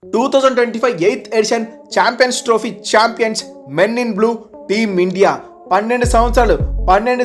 2025 8th edition champions trophy champions men in blue team India 12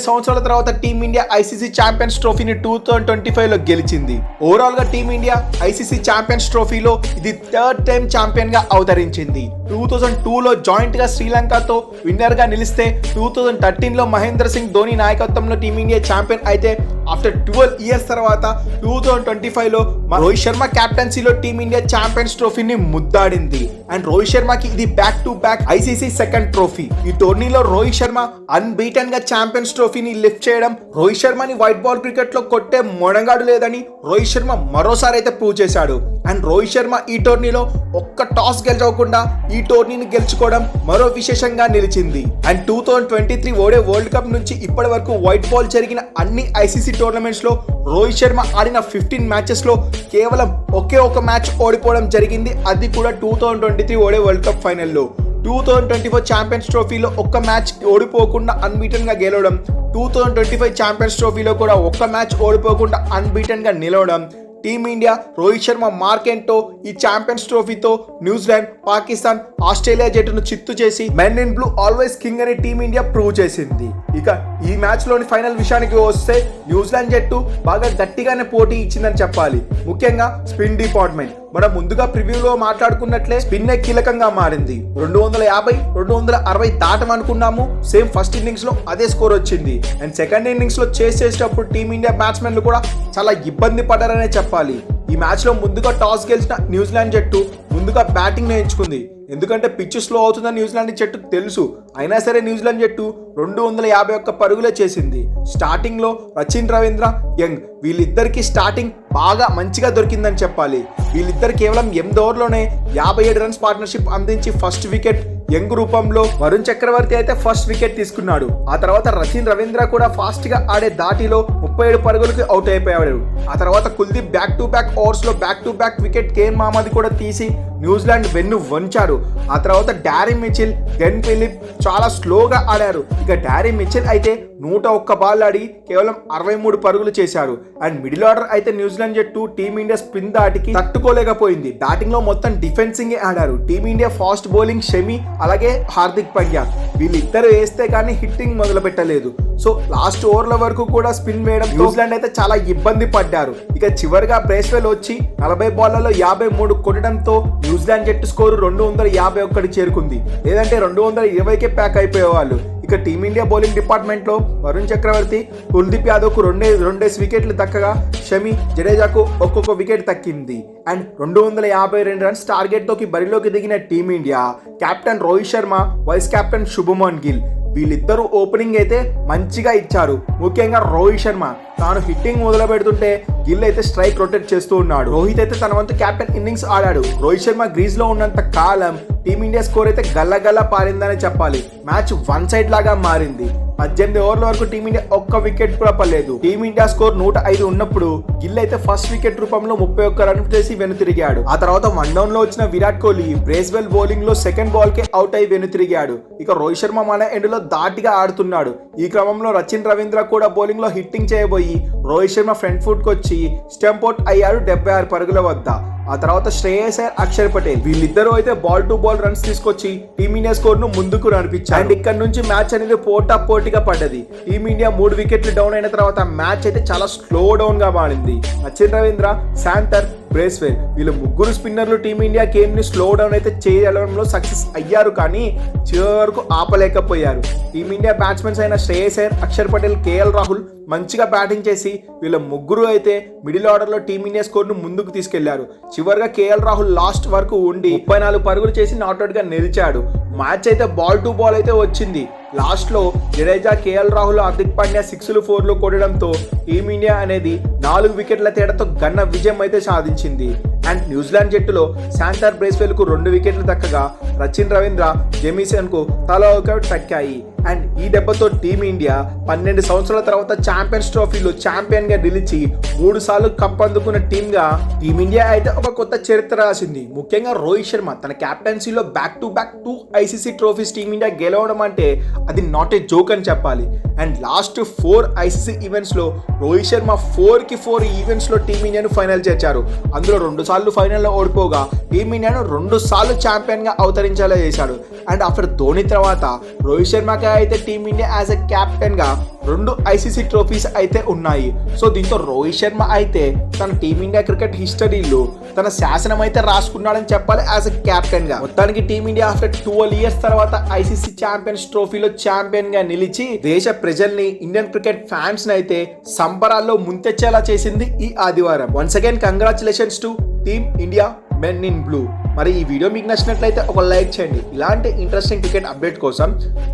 సంవత్సరాల తర్వాత team India ICC champions ట్రోఫీని 2025లో గెలిచింది. ఓవరాల్ గా టీమిండియా ఐసీసీ ఛాంపియన్స్ ట్రోఫీలో ఇది థర్డ్ టైం ఛాంపియన్ గా అవతరించింది. 2002లో జాయింట్ గా శ్రీలంకతో విన్నర్ గా నిలిస్తే 2013లో మహేంద్ర సింగ్ ధోని నాయకత్వంలో టీమిండియా ఛాంపియన్ అయితే ఆఫ్టర్ 12 ఇయర్స్ తర్వాత 2025లో రోహిత్ శర్మ కెప్టెన్సీలో టీమిండియా ఛాంపియన్స్ ట్రోఫీని ముద్దాడింది. అండ్ రోహిత్ శర్మకి ఇది back to back ICC second trophy. ఈ టోర్నీలో రోహిత్ శర్మ అన్బీటెన్ గా ఛాంపియన్స్ ట్రోఫీని లిఫ్ట్ చేయడం, రోహిత్ శర్మని వైట్ బాల్ క్రికెట్ లో కొట్టే మొనగాడు లేదని రోహిత్ శర్మ మరోసారి అయితే ప్రూవ్ చేశాడు. అండ్ రోహిత్ శర్మ ఈ టోర్నీలో ఒక్క టాస్ గెలవకుండా ఈ టోర్నీని గెలుచుకోవడం మరో విశేషంగా నిలిచింది. అండ్ 2023 ఓడే వరల్డ్ కప్ నుంచి ఇప్పటి వరకు వైట్ బాల్ జరిగిన అన్ని ఐసీసీ టోర్నమెంట్స్ లో రోహిత్ శర్మ ఆడిన 15 మ్యాచెస్ లో కేవలం ఒకే ఒక మ్యాచ్ ఓడిపోవడం జరిగింది. అది కూడా 2023 ఓడే వరల్డ్ కప్ ఫైనల్లో. 2024 ఛాంపియన్స్ ట్రోఫీలో ఒక్క మ్యాచ్ ఓడిపోకుండా అన్బీటెన్ గా గెలవడం, 2025 ఛాంపియన్స్ ట్రోఫీలో కూడా ఒక్క మ్యాచ్ ఓడిపోకుండా అన్బీటెన్ గా నిలవడం. టీమిండియా రోహిత్ శర్మ మార్కెంటో ఈ ఛాంపియన్స్ ట్రోఫీతో న్యూజిలాండ్, పాకిస్తాన్, ఆస్ట్రేలియా జట్టును చిత్తు చేసి men in blue always king అని టీమిండియా ప్రూవ్ చేసింది. ఇక ఈ మ్యాచ్ లోని ఫైనల్ విషయానికి వస్తే న్యూజిలాండ్ జట్టు బాగా గట్టిగానే పోటీ ఇచ్చిందని చెప్పాలి. ముఖ్యంగా స్పిన్ డిపార్ట్మెంట్ మనం ముందుగా ప్రివ్యూలో మాట్లాడుకున్నట్లే స్పిన్నే కీలకంగా మారింది. 250, 260 దాటమనుకున్నాము. సేమ్ ఫస్ట్ ఇన్నింగ్స్ లో అదే స్కోర్ వచ్చింది. అండ్ సెకండ్ ఇన్నింగ్స్ లో చేసేటప్పుడు టీమిండియా బ్యాట్స్మెన్లు కూడా చాలా ఇబ్బంది పడ్డారనే చెప్పాలి. ఈ మ్యాచ్ లో ముందుగా టాస్ గెలిచిన న్యూజిలాండ్ జట్టు ముందుగా బ్యాటింగ్ ఎంచుకుంది. ఎందుకంటే పిచ్ స్లో అవుతుందని న్యూజిలాండ్ జట్టుకు తెలుసు. అయినా సరే న్యూజిలాండ్ జట్టు 251 పరుగులే చేసింది. స్టార్టింగ్ లో రచిన్ రవీంద్ర, యంగ్ వీళ్ళిద్దరికి స్టార్టింగ్ బాగా మంచిగా దొరికిందని చెప్పాలి. వీళ్ళిద్దరు కేవలం 8 ఓవర్లోనే 57 రన్స్ పార్ట్నర్షిప్ అందించి ఫస్ట్ వికెట్ యంగ్ రూపంలో వరుణ్ చక్రవర్తి అయితే ఫస్ట్ వికెట్ తీసుకున్నాడు. ఆ తర్వాత రచిన్ రవీంద్ర కూడా ఫాస్ట్ గా ఆడే దాటిలో 37 పరుగులకు అవుట్ అయిపోయాడు. ఆ తర్వాత Kuldeep back to back overs లో back to back wicket Kane Mohammad కూడా తీసి న్యూజిలాండ్ వెన్ను వంచారు. ఆ తర్వాత డారీ మిచెల్, డెన్ ఫిలిప్ చాలా స్లోగా ఆడారు. ఇక డారీ మిచెల్ అయితే 101 బాల్ ఆడి కేవలం 63 పరుగులు చేశారు. అండ్ మిడిల్ ఆర్డర్ అయితే న్యూజిలాండ్ జట్టు టీమిండియా స్పిన్ దాటికి తట్టుకోలేకపోయింది. బ్యాటింగ్ లో మొత్తం డిఫెన్సింగ్ ఆడారు. టీమిండియా ఫాస్ట్ బౌలింగ్ షమి, అలాగే హార్దిక్ పాండ్యా వీళ్ళిద్దరు వేస్తే కానీ హిట్టింగ్ మొదలు పెట్టలేదు. సో లాస్ట్ ఓవర్ల వరకు కూడా స్పిన్ వేయడం న్యూజిలాండ్ అయితే చాలా ఇబ్బంది పడ్డారు. ఇక చివరిగా బ్రేస్వెల్ వచ్చి 40 బాళ్లలో 53 కొట్టడంతో న్యూజిలాండ్ జట్టు స్కోరు 251 చేరుకుంది. లేదంటే 220కే ప్యాక్ అయిపోయేవాళ్ళు. ఇక టీమిండియా బౌలింగ్ డిపార్ట్మెంట్ లో వరుణ్ చక్రవర్తి, కుల్దీప్ యాదవ్ కు రెండేసి వికెట్లు దక్కగా షమి, జడేజాకు ఒక్కొక్క వికెట్ దక్కింది. అండ్ 252 రన్స్ టార్గెట్ తోకి బరిలోకి దిగిన team India captain Rohit Sharma, vice captain Shubman Gill వీళ్ళిద్దరూ ఓపెనింగ్ అయితే మంచిగా ఇచ్చారు. ముఖ్యంగా రోహిత్ శర్మ తాను హిట్టింగ్ మొదలు పెడుతుంటే గిల్ అయితే స్ట్రైక్ రొటేట్ చేస్తూ ఉన్నాడు. రోహిత్ అయితే తన వంతు కెప్టెన్ ఇన్నింగ్స్ ఆడాడు. రోహిత్ శర్మ గ్రీజ్ లో ఉన్నంత కాలం టీమిండియా స్కోర్ అయితే గల్లగల్ల పారిందని చెప్పాలి. మ్యాచ్ వన్ సైడ్ లాగా మారింది. 18 ఓవర్ల వరకు టీమిండియా ఒక్క వికెట్ కూడా పడలేదు. టీమిండియా స్కోర్ 105 ఉన్నప్పుడు గిల్ అయితే ఫస్ట్ వికెట్ రూపంలో 31 రన్ చేసి వెనుతిరిగాడు. ఆ తర్వాత 1 డౌన్ లో వచ్చిన విరాట్ కోహ్లీ బ్రేస్వెల్ బౌలింగ్ లో సెకండ్ బాల్ కే అవుట్ అయి వెనుతిరిగాడు. ఇక రోహిత్ శర్మ మన ఎండ్ లో దాటిగా ఆడుతున్నాడు. ఈ క్రమంలో రచిన్ రవీంద్ర కూడా బౌలింగ్ లో హిట్టింగ్ చేయబోయి రోహిత్ శర్మ ఫ్రంట్ ఫుట్ కు వచ్చి స్టంప్ అవుట్ అయ్యాడు 76 పరుగుల వద్ద. ఆ తర్వాత శ్రేయస్ అయ్యర్, అక్షర్ పటేల్ వీళ్ళిద్దరూ అయితే బాల్ టు బాల్ రన్స్ తీసుకొచ్చి టీమిండియా స్కోర్ ను ముందుకు నడిపించారు. అండ్ ఇక్కడ నుంచి మ్యాచ్ అనేది పోటాపోటీగా పడ్డది. టీమిండియా 3 వికెట్లు డౌన్ అయిన తర్వాత మ్యాచ్ అయితే చాలా స్లో డౌన్ గా మారింది. రచిన్ రవీంద్ర, శాంతర్, బ్రేస్వెల్ వీళ్ళు ముగ్గురు స్పిన్నర్లు టీమిండియా గేమ్ ని స్లో డౌన్ అయితే చేయడంలో సక్సెస్ అయ్యారు. కానీ చివరి వరకు ఆపలేకపోయారు. టీమిండియా బ్యాట్స్మెన్స్ అయిన శ్రేయస్ అయ్యర్, అక్షర్ పటేల్, కేఎల్ రాహుల్ మంచిగా బ్యాటింగ్ చేసి వీళ్ళ ముగ్గురు అయితే మిడిల్ ఆర్డర్ లో టీమిండియా స్కోర్ ను ముందుకు తీసుకెళ్లారు. చివరిగా కేఎల్ రాహుల్ లాస్ట్ వరకు ఉండి 34 పరుగులు చేసి నాట్అవుట్ గా నిలిచాడు. మ్యాచ్ అయితే బాల్ టు బాల్ అయితే వచ్చింది. లాస్ట్ లో జడేజా, కేఎల్ రాహుల్, హార్దిక్ పాండ్యా 6లు 4లు కొట్టడంతో టీమిండియా అనేది 4 వికెట్ల తేడాతో ఘన విజయం అయితే సాధించింది. అండ్ న్యూజిలాండ్ జట్టులో శాంతర్, బ్రేస్వెల్ కు 2 వికెట్లు దక్కగా రచిన్ రవీంద్ర, జెమిసన్ కు తలా ఒక వికెట్ దక్కాయి. అండ్ ఈ దెబ్బతో టీమిండియా 12 సంవత్సరాల తర్వాత ఛాంపియన్స్ ట్రోఫీలో ఛాంపియన్ గా నిలిచి 3 సార్లు కప్ అందుకున్న టీమ్ గా టీమిండియా అయితే ఒక కొత్త చరిత్ర రాసింది. ముఖ్యంగా రోహిత్ శర్మ తన కెప్టెన్సీలో back to back 2 ICC trophies team India గెలవడం అంటే అది నాట్ ఏ జోక్ అని చెప్పాలి. అండ్ లాస్ట్ 4 ఐసీసీ ఈవెంట్స్ లో రోహిత్ శర్మ 4 ఈవెంట్స్ లో టీమిండియాను ఫైనల్ చేర్చారు. అందులో 2 సార్లు ఫైనల్లో ఓడిపోగా టీమిండియాను 2 సార్లు ఛాంపియన్ గా అవతరించేలా చేశాడు. అండ్ ఆఫ్టర్ ధోని తర్వాత రోహిత్ శర్మకి అయితే టీమిండియా యాజ్ ఎ కెప్టెన్ గా 2 ఐసీసీ ట్రోఫీస్ అయితే ఉన్నాయి. సో దీంతో రోహిత్ శర్మ అయితే తన టీమిండియా క్రికెట్ హిస్టరీలో తన శాసనం అయితే రాసుకున్నాడని చెప్పాలి యాజ్ ఎ కెప్టెన్ గా. మొత్తానికి టీమిండియా ఆఫ్టర్ 12 ఇయర్స్ తర్వాత ఐసీసీ ఛాంపియన్స్ ట్రోఫీలో ఛాంపియన్ గా నిలిచి దేశ ప్రజల్ని, ఇండియన్ క్రికెట్ ఫ్యాన్స్ ని అయితే సంబరాల్లో ముంచెచ్చేలా చేసింది ఈ ఆదివారం. Once again congratulations to team India men in blue. మరి ఈ వీడియో మీకు నచ్చినట్లయితే ఒక లైక్ చేయండి. ఇలాంటి ఇంట్రెస్టింగ్ క్రికెట్ అప్డేట్ కోసం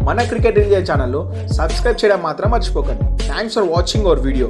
మన క్రికెట్ ఇండియా ఛానల్లో సబ్స్క్రైబ్ చేయడం మాత్రం మర్చిపోకండి. Thanks for watching our video.